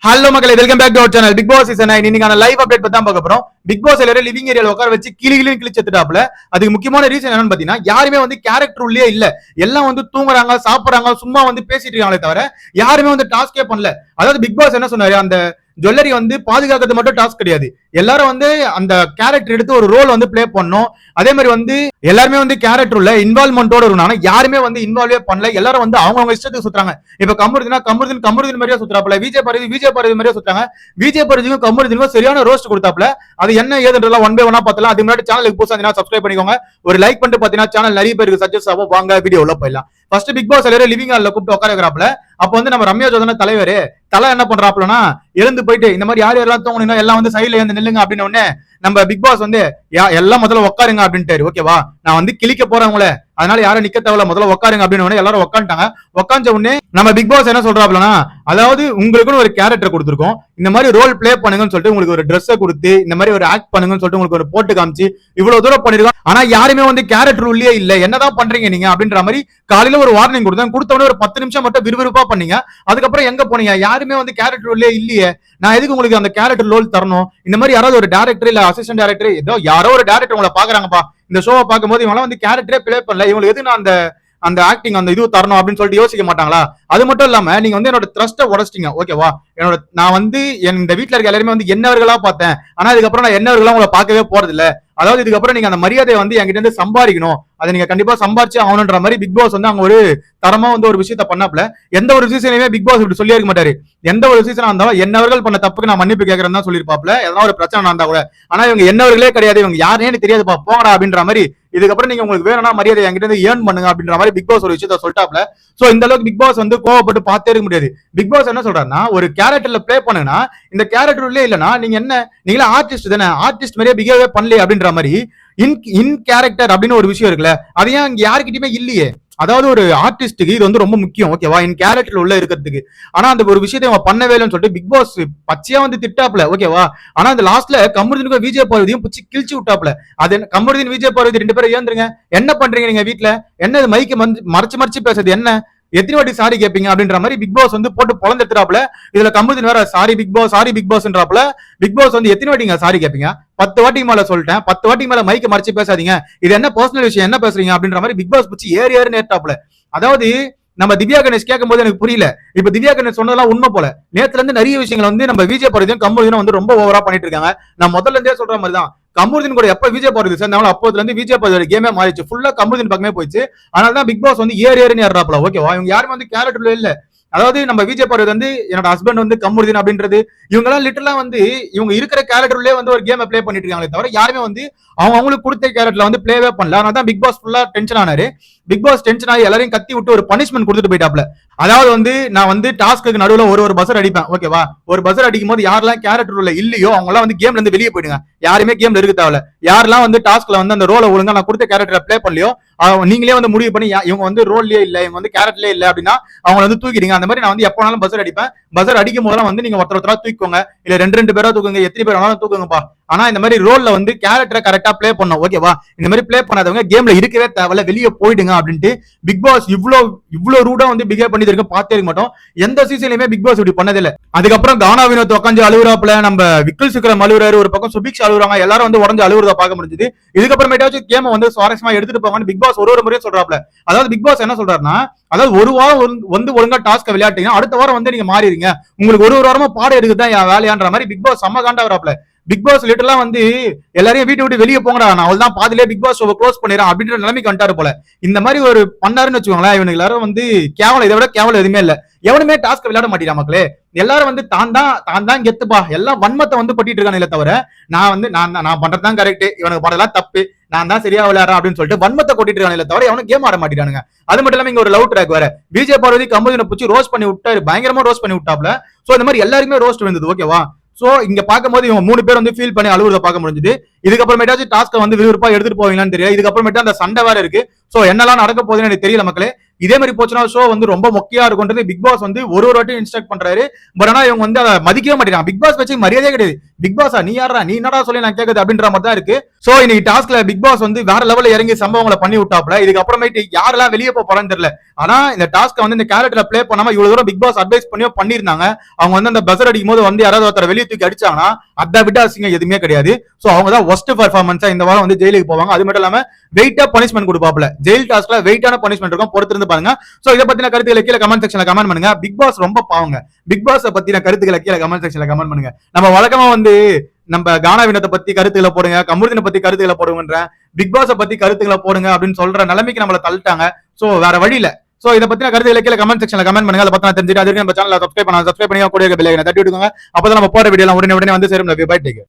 Hello மக்களே, welcome back to our channel. Bigg Boss season 9 இன்னைக்கான live update பத்தி தான் பார்க்க போறோம். பிக் பாஸ் எல்லாரும் லிவிங் ஏரியால உட்கார வச்சு கிளிச்செத்துட்டாப்ல. அதுக்கு முக்கியமான ரீசன் என்னன்னு பாத்தீங்கன்னா, யாருமே வந்து கேரக்டர் உள்ளே இல்ல. எல்லாம் வந்து தூங்குறாங்க, சாப்பிடுறாங்க, சும்மா வந்து பேசிட்டு இருக்காங்களே தவிர யாருமே வந்து டாஸ்கே பண்ணல. அதாவது பிக் பாஸ் என்ன சொன்னாரு, அந்த ஜுவல்லரி வந்து பாதுகாக்கிறது மட்டும் டாஸ்க் கிடையாது. எல்லாரும் வந்து அந்த கேரக்டர் எடுத்து ஒரு ரோல் வந்து பிளே பண்ணணும். அதே மாதிரி வந்து எல்லாருமே வந்து கேரக்டர் உள்ள இன்வால்வ்மெண்டோட இருந்தாங்க. யாருமே வந்து இன்வால்வே பண்ணல. எல்லாரும் வந்து அவங்க இஷ்டத்துக்கு சுத்துறாங்க. இப்ப கமருதின் மாதிரியா சுத்துறாப்ல, விஜய் பாரதி மாதிரியா சுத்துறாங்க. விஜய் பாரதிக்கும் கமருதினுக்கும் சரியான ரோஸ்ட் கொடுத்தாப்ல. அது என்ன ஏதுன்றதெல்லாம் ஒன் பை ஒன்னா பார்த்தலாம். அதுக்கு முன்னாடி சேனலுக்கு புதுசா சப்ஸ்கிரைப் பண்ணிக்கோங்க. ஒரு லைக் பண்ணிட்டு பாத்தீங்கன்னா சேனல் நிறைய பேருக்கு சஜஸ்ட் ஆகும். வாங்க வீடியோ உள்ள போயிடலாம். ஃபர்ஸ்ட் பிக் பாஸ் எல்லாரும் லிவிங் ஹால்ல கூப்பிட்டு உட்கார வைக்கிறாப்ல. அப்ப வந்து நம்ம ரம்யா ஜோதன தலைவர் தலை என்ன பண்றாப்லனா, எழுந்து போயிட்டு இந்த மாதிரி யார் யாரெல்லாம் தூங்கணும் எல்லாம் வந்து சைடுல இருந்து நில்லுங்க அப்படின்னு உடனே நம்ம பிக் பாஸ் வந்து எல்லாம் முதல்ல உட்காருங்க அப்படின்ட்டாரு. ஓகேவா, நான் வந்து கிளிக்க போறவங்கள, அதனால யாரும் நிக்க தேவையில்ல, முதல்ல உட்காருங்க அப்படின்னு எல்லாரும் உட்காந்துட்டாங்க. உட்காந்த உடனே நம்ம பிக் பாஸ் என்ன சொல்றாப்லனா, அதாவது உங்களுக்குன்னு ஒரு கேரக்டர் கொடுத்துருக்கோம், இந்த மாதிரி ரோல் பிளே பண்ணுங்கன்னு சொல்லிட்டு உங்களுக்கு ஒரு ட்ரெஸ் கொடுத்து இந்த மாதிரி ஒரு ஆக்ட் பண்ணுங்கன்னு சொல்லிட்டு உங்களுக்கு ஒரு போட்டு காமிச்சு இவ்வளவு தூரம் பண்ணிருக்கோம். ஆனா யாருமே வந்து கேரக்டர் உள்ளே இல்ல, என்னதான் பண்றீங்க நீங்க அப்படின்ற மாதிரி காலையில ஒரு வார்னிங் கொடுத்த உடனே ஒரு 10 நிமிஷம் மட்டும் விறுவிறுப்பா பண்ணீங்க. அதுக்கப்புறம் எங்க போனீங்க? யாருமே வந்து கேரக்டர் உள்ளே இல்லையே. நான் எதுக்கு உங்களுக்கு அந்த கேரக்டர் ரோல் தரணும்? இந்த மாதிரி யாராவது ஒரு டேரக்டர் இல்ல அசிஸ்டன்ட் டேரக்டர், ஏதோ யாரோ ஒரு டேரக்டர் உங்களை பாக்குறாங்கப்பா, இந்த ஷோவை பார்க்கும்போது இவங்க வந்து கேரக்டரே பிளே பண்ணல, இவங்களுக்கு எது நான் அந்த அந்த ஆக்டிங் அந்த இது தரணும் அப்படின்னு சொல்லிட்டு யோசிக்க மாட்டாங்களா? அது மட்டும் இல்லாம நீங்க வந்து என்னோட ட்ரஸ்ட்டை உடச்சிட்டீங்க. ஓகேவா, நான் வந்து இந்த வீட்டுல இருக்க எல்லாருமே வந்து என்னவர்களா பார்த்தேன். ஆனா இதுக்கப்புறம் நான் என்னவர்களா உங்களை பார்க்கவே போறது இல்ல. அதாவது இதுக்கப்புறம் நீங்க அந்த மரியாதையை வந்து என்கிட்ட இருந்து சம்பாதிக்கணும், அதை நீங்க கண்டிப்பா சம்பாரிச்சு ஆகணுன்ற மாதிரி பிக் பாஸ் வந்து அங்க ஒரு தரமா வந்து ஒரு விஷயத்த பண்ணாப்ல. எந்த ஒரு சீசனையுமே பிக் பாஸ் இப்படி சொல்லி இருக்க மாட்டாரு. எந்த ஒரு சீசனா இருந்தாலும் என்னவர்கள் பண்ண தப்புக்கு நான் மன்னிப்பு கேட்கறேன்னு தான் சொல்லியிருப்பாப்ல, எதனா ஒரு பிரச்சனை இருந்தா கூட. ஆனா இவங்க என்னவர்களே கிடையாது, இவங்க யாருன்னு தெரியாதுப்பா, போங்கடா அப்படின்ற மாதிரி. இதுக்கப்புறம் நீங்க உங்களுக்கு வேணும்னா மரியாதை என்கிட்ட இருந்து ஏர்ன் பண்ணுங்க அப்படின்ற மாதிரி பிக் பாஸ் ஒரு விஷயத்த சொல்லிட்டாப்ல. சோ இந்த அளவுக்கு பிக் பாஸ் வந்து கோவப்பட்டு பார்த்தே இருக்க முடியாது. பிக் பாஸ் என்ன சொல்றாருன்னா, ஒரு கேரக்டர்ல பிளே பண்ணுனா இந்த கேரக்டர் உள்ளே இல்லனா நீங்க என்ன, நீங்களா ஆர்டிஸ்ட் தானே, ஆர்டிஸ்ட் மாதிரியே பிஹேவ் பண்ணல அப்படின்ற மாதிரி இன் கேரக்டர் அப்படின்னு ஒரு விஷயம் இருக்குல்ல, அது ஏன் இங்க யாருக்கிட்டயுமே இல்லையே. அதாவது ஒரு ஆர்டிஸ்டுக்கு இது வந்து ரொம்ப முக்கியம். ஓகேவா, இன் கேரக்டர் உள்ள இருக்கிறதுக்கு. ஆனா அந்த ஒரு விஷயத்தை அவன் பண்ணவே இல்லைன்னு சொல்லிட்டு பிக் பாஸ் பச்சையா வந்து திட்டாப்ல. ஓகேவா, ஆனா அந்த லாஸ்ட்ல கமருதீனுக்கும் விஜய் பார்வதியும் பிடிச்சி கிழிச்சு விட்டாப்ல. அது கமருதீன் விஜய் பார்வதி 2 பேரும் ஏந்துருங்க, என்ன பண்றீங்க நீங்க வீட்டுல, என்ன மைக்கு மறைச்சு பேசுறது, என்ன எத்தனை வாட்டி சாரி கேட்பீங்க அப்படின்ற மாதிரி பிக் பாஸ் வந்து போட்டு பொழந்துறாப்ல. இதுல கமருதீன் வேற சாரி பிக் பாஸ்ன்றாப்ல. பிக் பாஸ் வந்து எத்தனை வாட்டிங்க சாரி கேட்பீங்க? 10 வாட்டிக்கு மேல சொல்லிட்டேன், 10 வாட்டிக்கு மேல மைக்க மறைச்சு பேசாதீங்க, இது என்ன பர்சனல் விஷயம், என்ன பேசுறீங்க அப்படின்ற மாதிரி பிக் பாஸ் பிடிச்சி ஏறு நேர்த்தாப்ல. அதாவது நம்ம திவ்யா கணேஷ் கேட்கும் போது எனக்கு புரியல. இப்ப திவ்யா கணேஷ் சொன்னதெல்லாம் உண்மை போல. நேத்துல இருந்து நிறைய விஷயங்கள் வந்து நம்ம விஜய் பார்வதியும் கமருதீனும் வந்து ரொம்ப ஓவரா பண்ணிட்டு இருக்காங்க. நான் முதல்ல இருந்தே சொல்ற மாதிரி தான், கமருதீன் கூட எப்ப விஜய் பார்வதி சேர்ந்தாலும் அப்போதுல இருந்து விஜய் பார்வதி கேமே மாறிச்சு, ஃபுல்லா கமருதீன் பக்கமே போயிடுச்சு. அதனாலதான் பிக் பாஸ் வந்து ஏறுன்னு ஏறாப்ல. ஓகேவா, இவங்க யாருமே வந்து கேரக்டர்ல இல்ல. அதாவது நம்ம விஜய் பார்வதி வந்து என்னோட ஹஸ்பண்ட் வந்து கமருதீன் அப்படின்றது, இவங்க எல்லாம் லிட்டரலா வந்து இவங்க இருக்கிற கேரக்டர்லயே வந்து ஒரு கேமை பிளே பண்ணிட்டு இருக்காங்களே தவிர யாருமே வந்து அவங்களுக்கு கொடுத்த கேரக்டர்ல வந்து பிளேவே பண்ணல. அதனால தான் பிக் பாஸ் ஃபுல்லா டென்ஷன் ஆனாரு. பிக் பாஸ் டென்ஷன் ஆகி எல்லாரையும் கத்தி விட்டு ஒரு பனிஷ்மெண்ட் கொடுத்துட்டு போயிட்டாப்ல. அதாவது வந்து நான் வந்து டாஸ்க்கு நடுவில் ஒரு பஸ்ஸர் அடிப்பேன். ஓகேவா, ஒரு பஸ்ஸர் அடிக்கும் போது யாரெல்லாம் கேரக்டர் உள்ள இல்லையோ அவங்க எல்லாம் வந்து கேம்ல இருந்து வெளியே போயிடுங்க. யாருமே கேம்ல இருக்க தேவையில்ல. யாரெல்லாம் வந்து டாஸ்க்ல வந்து அந்த ரோலை ஒழுங்கா நான் கொடுத்த கேரக்டரை பிளே பண்ணலையோ நீங்களே வந்து முடிவு பண்ணி இவங்க வந்து ரோல்லே இல்ல, இவங்க வந்து கேரக்டர்லே இல்ல அப்படின்னா அவங்க வந்து தூக்கிடுங்க. அந்த மாதிரி நான் வந்து எப்பனாலும் பஸ்ஸர் அடிப்பேன். பஸ்ஸர் அடிக்கும் போதெல்லாம் வந்து நீங்க ஒருத்தரா தூக்கிக்கோங்க, இல்ல 2 பேரா தூக்குங்க, எத்தனை பேர் வேணாலும் தூக்குங்கப்பா. ஆனா இந்த மாதிரி ரோல்ல வந்து கேரக்டரை கரெக்டா பிளே பண்ணும். ஓகேவா, இந்த மாதிரி பிளே பண்ணாதவங்க கேம்ல இருக்கவே தேவையில்ல, வெளியே போயிடுங்க அப்படின்ட்டு பிக் பாஸ் இவ்வளவு ரூடா வந்து பிஹேவ் பண்ணி இருக்க பார்த்தே இருக்க மாட்டோம். எந்த சீசன்லயுமே பிக் பாஸ் இப்படி பண்ணதில்ல. அதுக்கப்புறம் கானா வினோத் உட்காந்து அழுகுறாப்ல, நம்ம விக்கல் சுக்ரம் அழுகுறாரு, ஒரு பக்கம் சுபிக்ஷா அழுகுறாங்க, எல்லாரும் வந்து உடஞ்சு அழுகுறத பார்க்க முடிஞ்சது. இதுக்கப்புறமேட்டாச்சும் கேம் வந்து சுவாரஸ்யமா எடுத்துட்டு போவாங்கன்னு பிக் பாஸ் ஒரு முறையும் சொல்றாப்ல. அதாவது பிக் பாஸ் என்ன சொல்றாருன்னா, அதாவது ஒரு வாரம் வந்து ஒழுங்கா டாஸ்க் விளையாட்டீங்கன்னா அடுத்த வாரம் வந்து நீங்க மாறிடுங்க, உங்களுக்கு ஒரு வாரமா பாடம் எடுக்குதான் என் வேலையான்ற மாதிரி பிக் பாஸ் செம்ம காண்டா வராப்ல. பிக் பாஸ் லிட்டரலா வந்து எல்லாரையும் வீட்டை விட்டு வெளியே போங்கடா, நான் அவள்தான் பாதிலே பிக் பாஸ் ஷோவை க்ளோஸ் பண்ணிடுறேன் அப்படின்ற நிலைமைக்கு வந்துட்டாரு போல. இந்த மாதிரி ஒரு பண்ணாருன்னு வச்சுக்கோங்களேன், இவனுக்கு எல்லாரும் வந்து கேவலம், இதை விட கேவலம் எதுவுமே இல்ல. எவனுமே டாஸ்க் விளையாட மாட்டேங்கிறான் மக்களே. எல்லாரும் வந்து தான் தான் கெத்துப்பா, எல்லாம் வன்மத்தை வந்து பட்டிட்டு இருக்கானே தவிர நான் பண்றதுதான் கரெக்ட், இவனுக்கு பண்ணதெல்லாம் தப்பு, நான் தான் சரியா விளையாடுறேன் அப்படின்னு சொல்லிட்டு வன்மத்தை கொட்டிட்டு இருக்கானே தவிர எவனும் கேம் ஆட மாட்டேங்கிறானுங்க. அது மட்டும் இல்லாம இங்க ஒரு லவ் ட்ராக் வேற, விஜய் பார்வதி கமருதீனை பிடிச்சி ரோஸ்ட் பண்ணி விட்டாரு, பயங்கரமா ரோஸ்ட் பண்ணி விட்டாப்ல. சோ இந்த மாதிரி எல்லாருமே ரோஸ்ட் வந்தது. ஓகேவா, சோ இங்க பாக்கும்போது இவங்க 3 பேர் வந்து ஃபீல் பண்ணி அழுகுறத பார்க்க முடிஞ்சது. இதுக்கப்புறமேட்டாச்சும் டாஸ்க் வந்து விறுவிறுப்பா எடுத்துட்டு போவீங்களான்னு தெரியல. இதுக்கப்புறமேட்டு அந்த சண்டை வேற இருக்கு. சோ என்னெல்லாம் நடக்க போகுதுன்னு எனக்கு தெரியல மக்களே. இதே மாதிரி போச்சுன்னா ஷோ வந்து ரொம்ப மொக்கையா இருக்கும்ன்றது பிக் பாஸ் வந்து ஒரு வாட்டி இன்ஸ்ட்ரக்ட் பண்றாரு. பட் ஆனா இவங்க வந்து அதை மதிக்கவே மாட்டேங்கிறாங்க. பிக் பாஸ் வச்சு மரியாதையே கிடையாது. பிக் பாஸா நீ யாரா, நீ என்னடா சொல்லி நான் கேக்குது அப்படின்ற மாதிரி தான் இருக்கு. சோ இன்னைக்கு டாஸ்க்ல பிக் பாஸ் வந்து வேற லெவல்ல இறங்கி சம்பவங்களை பண்ணி விட்டாப்ல. இதுக்கு அப்புறமேட்டு யாரெல்லாம் வெளியே போறான்னு தெரியல. ஆனா இந்த டாஸ்க் வந்து இந்த கேரக்டர்ல பிளே பண்ணாம இவ்வளவு தூரம் பிக் பாஸ் அட்வைஸ் பண்ணியிருந்தாங்க. அவங்க வந்து அந்த பசர் அடிக்கும் போது வந்து யாராவது ஒருத்தர் வெளியே தூக்கி அடிச்சாங்கன்னா அதை விட அசிங்கம் எதுவுமே கிடையாது. சோ அவங்க தான் ஒஸ்ட் பெர்ஃபார்மன்ஸா இந்த வாரம் வந்து ஜெயிலுக்கு போவாங்க. அது மட்டும் இல்லாம வெயிட்டா பனிஷ்மெண்ட் கொடுப்பாப்ல. ஜெயில் டாஸ்க்ல வெயிட்டான பனிஷ்மெண்ட் இருக்கும், பொறுத்திருந்து பாருங்க. சோ இதை பத்தின கருத்துக்களை கீழே கமெண்ட் செக்ஷன்ல கமெண்ட் பண்ணுங்க. பிக் பாஸ் ரொம்ப பாவங்க. பிக் பாஸ் பத்தின கருத்துக்களை கீழே கமெண்ட் செக்ஷன்ல கமெண்ட் பண்ணுங்க. நம்ம வழக்கமா வந்து நம்ம கானா வினத்தை பத்தி கருத்துக்களை போடுங்க, கமருதீனை பத்தி கருத்துக்களை போடுங்கன்ற, பிக் பாஸை பத்தி கருத்துக்களை போடுங்க அப்படின்னு சொல்ற நிலைமைக்கு நம்மள தள்ளிட்டாங்க. சோ வேற வழி இல்ல. சோ இதை பத்தின கருத்துக்களை கீழே கமெண்ட் செக்ஷன்ல கமெண்ட் பண்ணுங்க. அதை பத்தி தெரிஞ்சுட்டு அதுக்கு நம்ம சேனலை சப்ஸ்கிரைப் பண்ணி கூட பெல் ஐகானை தட்டி விட்டுக்கோங்க. அப்பதான் நம்ம போற வீடியோ உடனே வந்து சேரும். Bye take.